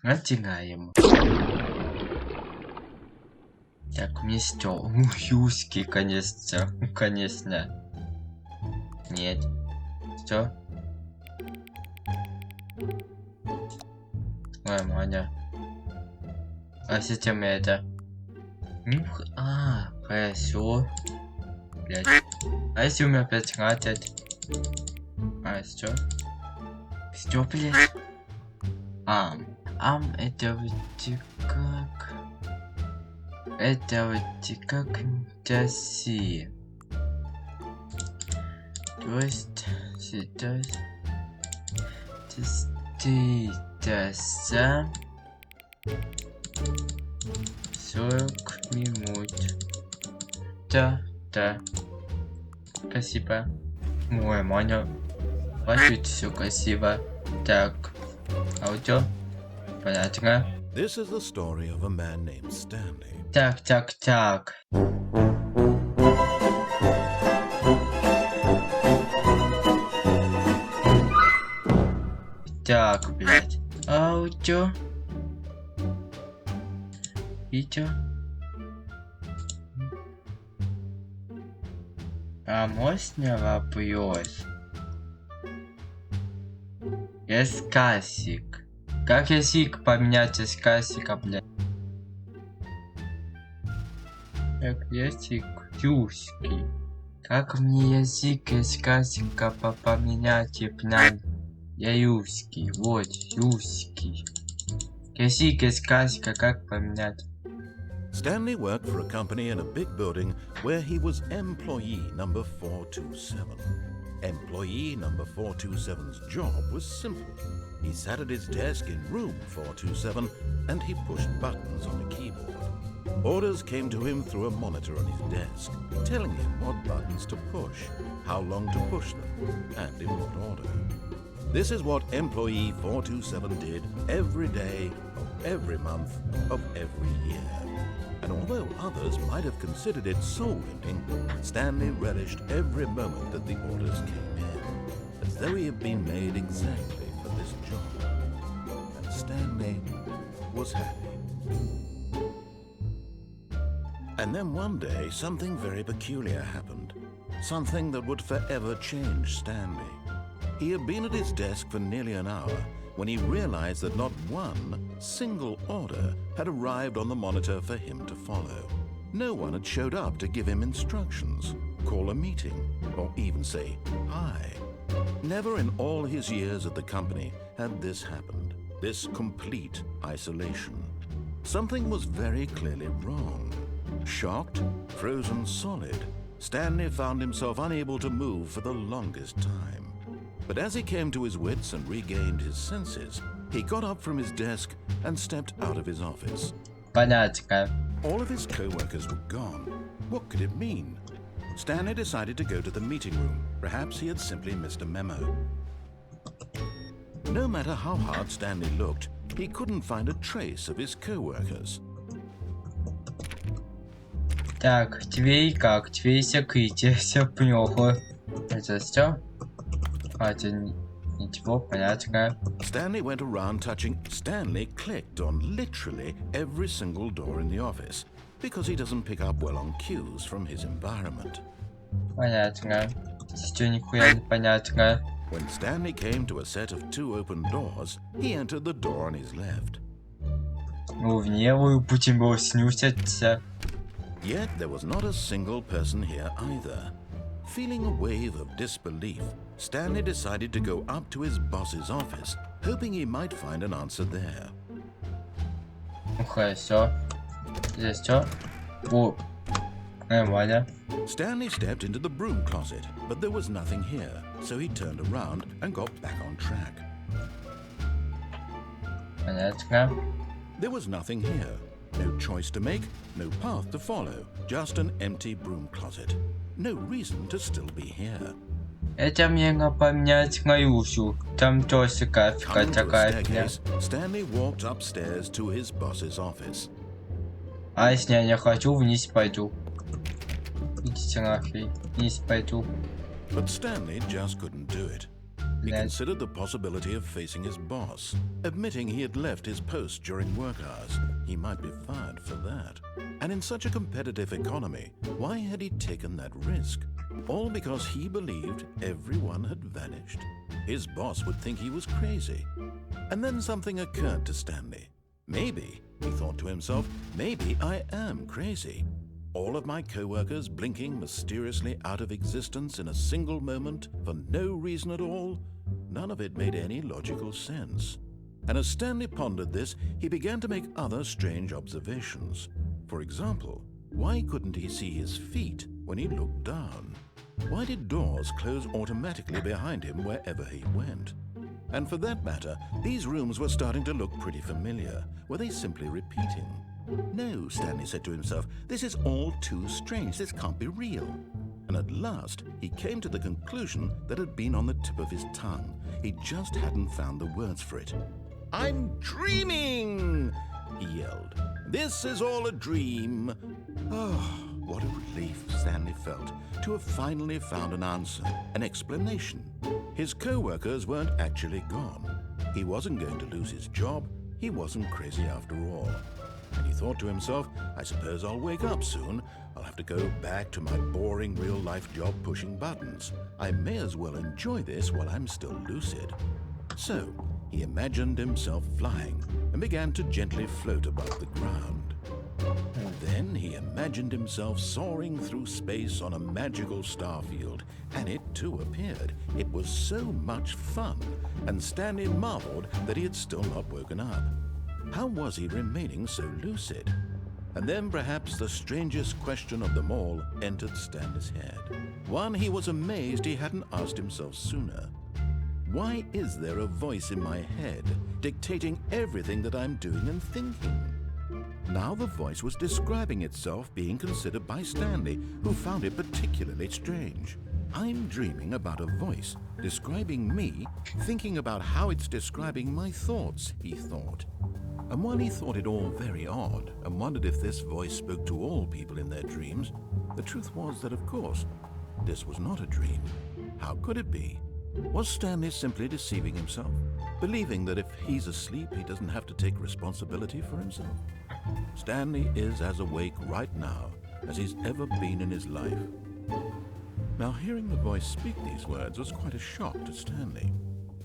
Натягаем. Так, вместе. Юски, конечно. Нет. Что? Нормально. А система это? Хорошо. Блять. А если у меня 15? Что? Что, блять? Это вроде как... Это вроде как Россия. То есть сейчас... за 40 минут. Да. Спасибо. Ой, Маня. Очень все красиво. Так. Аудио. Понятно. This is the story of a man named Stanley. Так. Так, блядь. Аудио. Видео. Можно вопрос? Эскасик. Как язык поменять эскасика, блядь? Как язык русский. Как мне язык эскасика поменять, блядь? Я русский, вот, русский. Язык эскасика как поменять? Stanley worked for a company in a big building where he was employee number 427. Employee number 427's job was simple. He sat at his desk in room 427 and he pushed buttons on a keyboard. Orders came to him through a monitor on his desk, telling him what buttons to push, how long to push them, and in what order. This is what employee 427 did every day of every month of every year. And although others might have considered it soul-rending, Stanley relished every moment that the orders came in, as though he had been made exactly for this job. And Stanley was happy. And then one day, something very peculiar happened. Something that would forever change Stanley. He had been at his desk for nearly an hour when he realized that not one single order had arrived on the monitor for him to follow. No one had showed up to give him instructions, call a meeting, or even say hi. Never in all his years at the company had this happened, this complete isolation. Something was very clearly wrong. Shocked, frozen solid, Stanley found himself unable to move for the longest time. But as he came to his wits and regained his senses, he got up from his desk and stepped out of his office. Понятно. All of his co-workers were gone. What could it mean? Stanley decided to go to the meeting room. Perhaps he had simply missed a memo. No matter how hard Stanley looked, he couldn't find a trace of his co-workers. Так, Твей как? Твей закрытие, все плохо. Это все? Это ничего, понятно. Stanley went around touching. Stanley clicked on literally every single door in the office because he doesn't pick up well on cues from his environment. Понятно. Все нихуя не понятно. When Stanley came to a set of 2 open doors, he entered the door on his left. Ну, в левую будем его снюситься. Yet there was not a single person here either. Feeling a wave of disbelief, Stanley decided to go up to his boss's office, hoping he might find an answer there. Ну хорошо. Здесь что? О, нормально. Stanley stepped into the broom closet, but there was nothing here, so he turned around and got back on track. Понятно. There was nothing here. No choice to make, no path to follow, just an empty broom closet. No reason to still be here. Это мне напоминает Маюшу. Там тоже кафка такая. Stanley walked upstairs to his boss's office. А если я не хочу, вниз пойду. Идите нахрен, вниз пойду. But Stanley just couldn't do it. He Let's... considered the possibility of facing his boss, admitting he had left his post during work hours. He might be fired for that. And in such a competitive economy, why had he taken that risk? All because he believed everyone had vanished. His boss would think he was crazy. And then something occurred to Stanley. Maybe, he thought to himself, maybe I am crazy. All of my co-workers blinking mysteriously out of existence in a single moment for no reason at all? None of it made any logical sense. And as Stanley pondered this, he began to make other strange observations. For example, why couldn't he see his feet when he looked down? Why did doors close automatically behind him wherever he went? And for that matter, these rooms were starting to look pretty familiar. Were they simply repeating? No, Stanley said to himself, this is all too strange. This can't be real. And at last, he came to the conclusion that had been on the tip of his tongue. He just hadn't found the words for it. "I'm dreaming!" he yelled. "This is all a dream." Oh, what a relief Stanley felt to have finally found an answer, an explanation. His co-workers weren't actually gone. He wasn't going to lose his job. He wasn't crazy after all. And he thought to himself, I suppose I'll wake up soon. I'll have to go back to my boring real-life job pushing buttons. I may as well enjoy this while I'm still lucid. So, he imagined himself flying and began to gently float above the ground. Then he imagined himself soaring through space on a magical starfield, and it too appeared. It was so much fun, and Stanley marveled that he had still not woken up. How was he remaining so lucid? And then perhaps the strangest question of them all entered Stanley's head. One he was amazed he hadn't asked himself sooner. Why is there a voice in my head dictating everything that I'm doing and thinking? Now the voice was describing itself being considered by Stanley, who found it particularly strange. I'm dreaming about a voice describing me, thinking about how it's describing my thoughts, he thought. And while he thought it all very odd and wondered if this voice spoke to all people in their dreams, the truth was that, of course, this was not a dream. How could it be? Was Stanley simply deceiving himself, believing that if he's asleep, he doesn't have to take responsibility for himself? Stanley is as awake right now as he's ever been in his life. Now, hearing the voice speak these words was quite a shock to Stanley.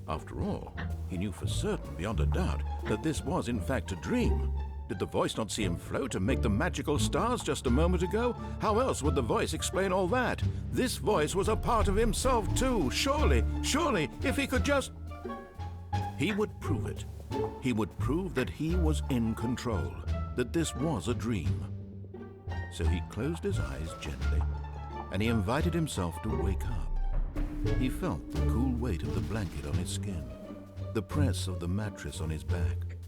After all, he knew for certain, beyond a doubt, that this was in fact a dream. Did the voice not see him float and make the magical stars just a moment ago? How else would the voice explain all that? This voice was a part of himself too. Surely, if he could just... He would prove it. He would prove that he was in control, that this was a dream. So he closed his eyes gently, and he invited himself to wake up. He felt the cool weight of the blanket on his skin, the press of the mattress on his back,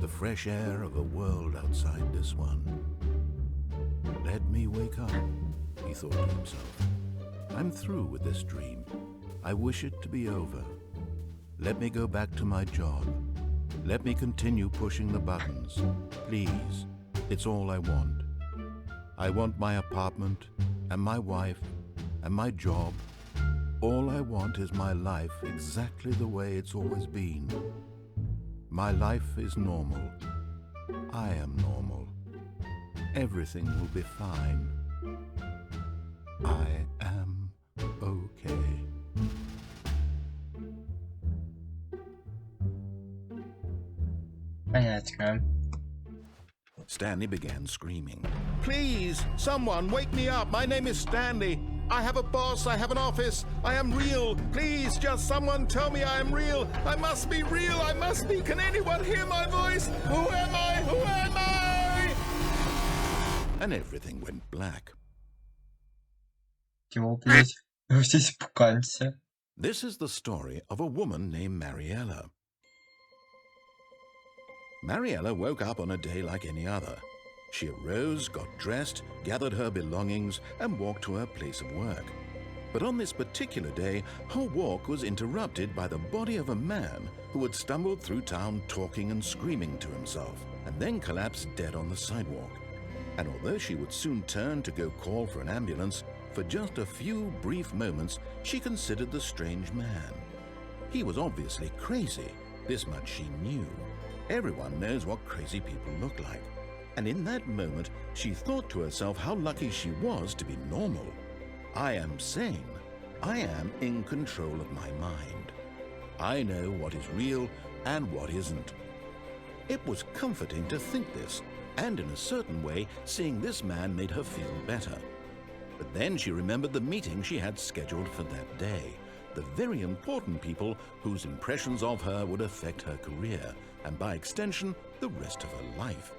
the fresh air of a world outside this one. Let me wake up, he thought to himself. I'm through with this dream. I wish it to be over. Let me go back to my job. Let me continue pushing the buttons. Please, it's all I want. I want my apartment and my wife and my job. All I want is my life exactly the way it's always been. My life is normal. I am normal. Everything will be fine. I am okay. Понятно. Stanley began screaming. Please, someone wake me up. My name is Stanley. I have a boss. I have an office. I am real. Please, just someone tell me I am real. I must be real. I must be. Can anyone hear my voice? Who am I? Who am I? And everything went black. Чего, блядь? Вы все испугались. This is the story of a woman named Mariella. Mariella woke up on a day like any other. She arose, got dressed, gathered her belongings, and walked to her place of work. But on this particular day, her walk was interrupted by the body of a man who had stumbled through town talking and screaming to himself, and then collapsed dead on the sidewalk. And although she would soon turn to go call for an ambulance, for just a few brief moments she considered the strange man. He was obviously crazy. This much she knew. Everyone knows what crazy people look like. And in that moment, she thought to herself how lucky she was to be normal. I am sane. I am in control of my mind. I know what is real and what isn't. It was comforting to think this, and in a certain way, seeing this man made her feel better. But then she remembered the meeting she had scheduled for that day, the very important people whose impressions of her would affect her career, and by extension, the rest of her life.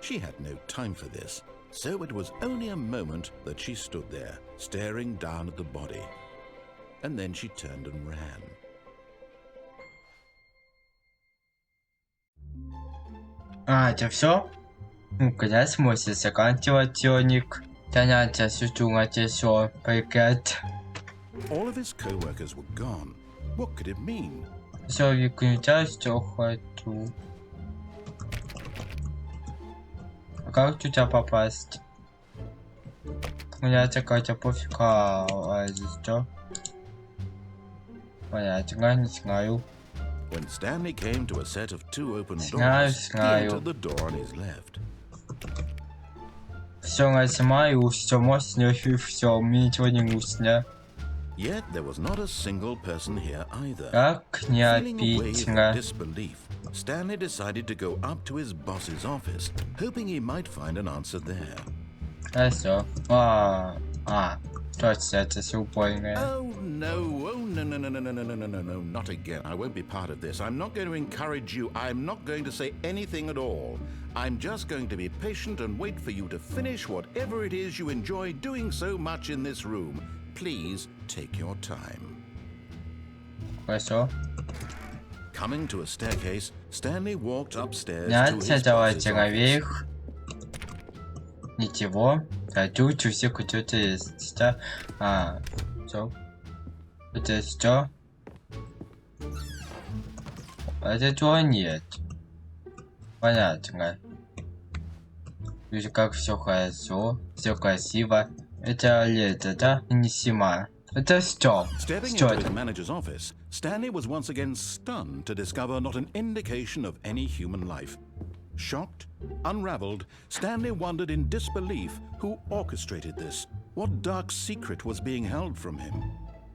She had no time for this, so it was only a moment that she stood there, staring down at the body. And then she turned and ran. Это все? Когда сможешь заканчивать занятия суждения все прикрыть? All of his co-workers were gone. What could it mean? Все выключать, что хочу. А как туда попасть? У меня какая-то пофига, что? Понятно, не знаю. When Stanley came to a set of two open doors, he entered the door on his left. Все нажимаю, все можно, все, мне ничего не нужно. Yet there was not a single person here either. Как не Feeling a wave обидно. of disbelief, Stanley decided to go up to his boss's office, hoping he might find an answer there. Хорошо. Точно, это все убойное. Oh no, no, not again. I won't be part of this. I'm not going to encourage you. I'm not going to say anything at all. I'm just going to be patient and wait for you to finish whatever it is you enjoy doing so much in this room. Please take your time. Хорошо. Coming to a staircase, Stanley walked upstairs to Давайте his boss's давайте office. наверх. Ничего. Тут все кто-то есть. Что? Что? Это что? Это чего нет? Понятно. Видишь, как все хорошо, все красиво. Это лето, да? Не зима. Это что? Stepping Что into это? his manager's office, Stanley was once again stunned to discover not an indication of any human life. Shocked, unraveled, Stanley wondered in disbelief who orchestrated this, what dark secret was being held from him.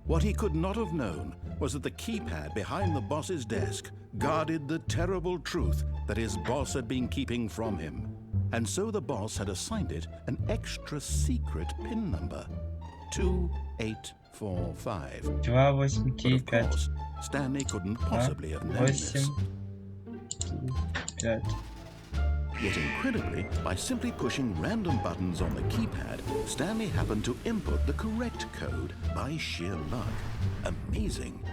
What he could not have known was that the keypad behind the boss's desk guarded the terrible truth that his boss had been keeping from him. And so the boss had assigned it an extra secret PIN number, 2845. 2, 8, But 9, of 5. course, Stanley couldn't possibly have known this. 8, 5. Yet incredibly, by simply pushing random buttons on the keypad, Stanley happened to input the correct code by sheer luck. Amazing.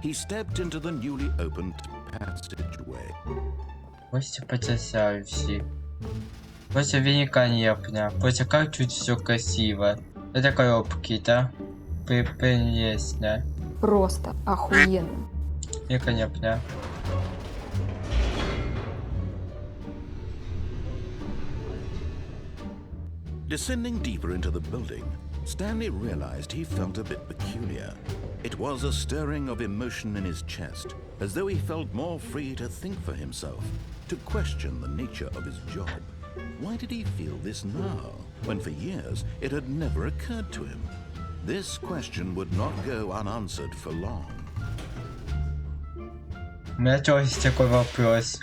He stepped into the newly opened passageway. Гости потрясающие. Просто великолепно. Просто как тут все красиво. Это коробки, да? Прелестно. Просто охуенно. Великолепно. Descending deeper into the building, Stanley realized he felt a bit peculiar. It was a stirring of emotion in his chest, as though he felt more free to think for himself, to question the nature of his job. Why did he feel this now, when for years it had never occurred to him? This question would not go unanswered for long. У меня тоже есть такой вопрос.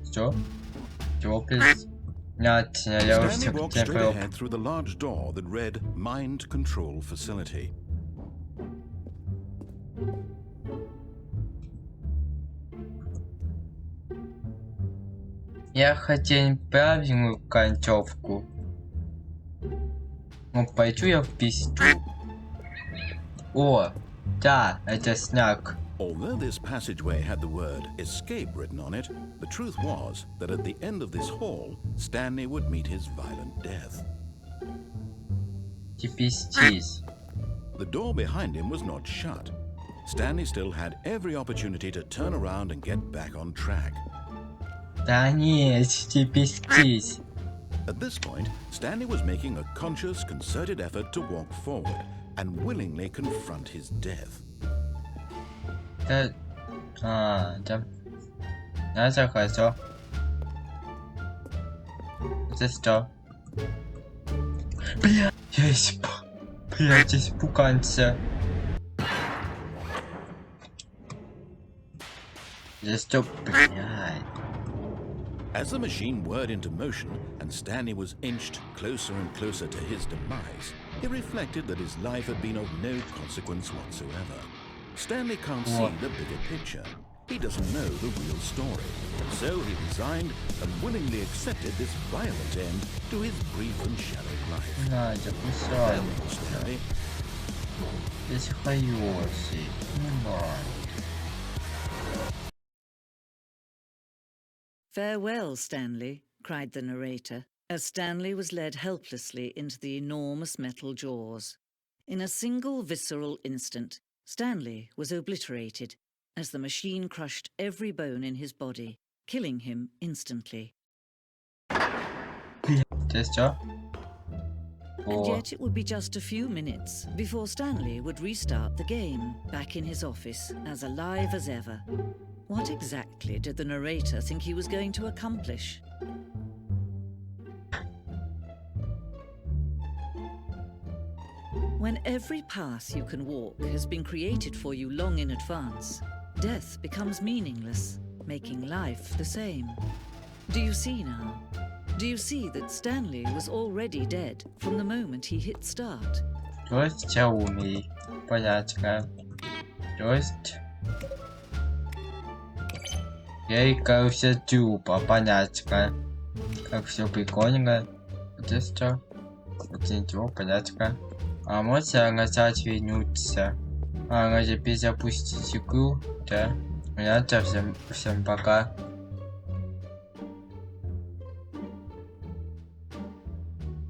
Что? Вопрос? Нет, я Stanley уже walked straight ahead through the large door that read Mind Control Facility. Я хотел правильную концовку. Ну, пойду я в пизду. О, да, это знак. Although this passageway had the word escape written on it, the truth was that at the end of this hall, Stanley would meet his violent death. Ты пиздишь. The door behind him was not shut. Stanley still had every opportunity to turn around and get back on track. Да нет, ты пиздишь. At this point, Stanley was making a conscious, concerted effort to walk forward and willingly confront his death. Да. Да. Я захожу. Это что? Бля, я испугался. Здесь что, блядь? As the machine whirred into motion and Stanley was inched closer and closer to his demise, he reflected that his life had been of no consequence whatsoever. Stanley can't see the bigger picture. He doesn't know the real story. So he resigned and willingly accepted this violent end to his brief and shallow life. Надя, Farewell, Stanley. Здесь хороший. Farewell, Stanley, cried the narrator, as Stanley was led helplessly into the enormous metal jaws. In a single visceral instant, Stanley was obliterated as the machine crushed every bone in his body, killing him instantly. Здесь что? And yet it would be just a few minutes before Stanley would restart the game, back in his office, as alive as ever. What exactly did the narrator think he was going to accomplish? When every path you can walk has been created for you long in advance, death becomes meaningless, making life the same. Do you see now? Do you see that Stanley was already dead from the moment he hit start? То есть я умею. Понятно. То есть... Я и кажется тупо, понятно. Как все прикольно. Вот здесь что? Вот ничего, понятно. А можно назад вернуться? Надо перезапустить игру, да? Понятно, всем пока.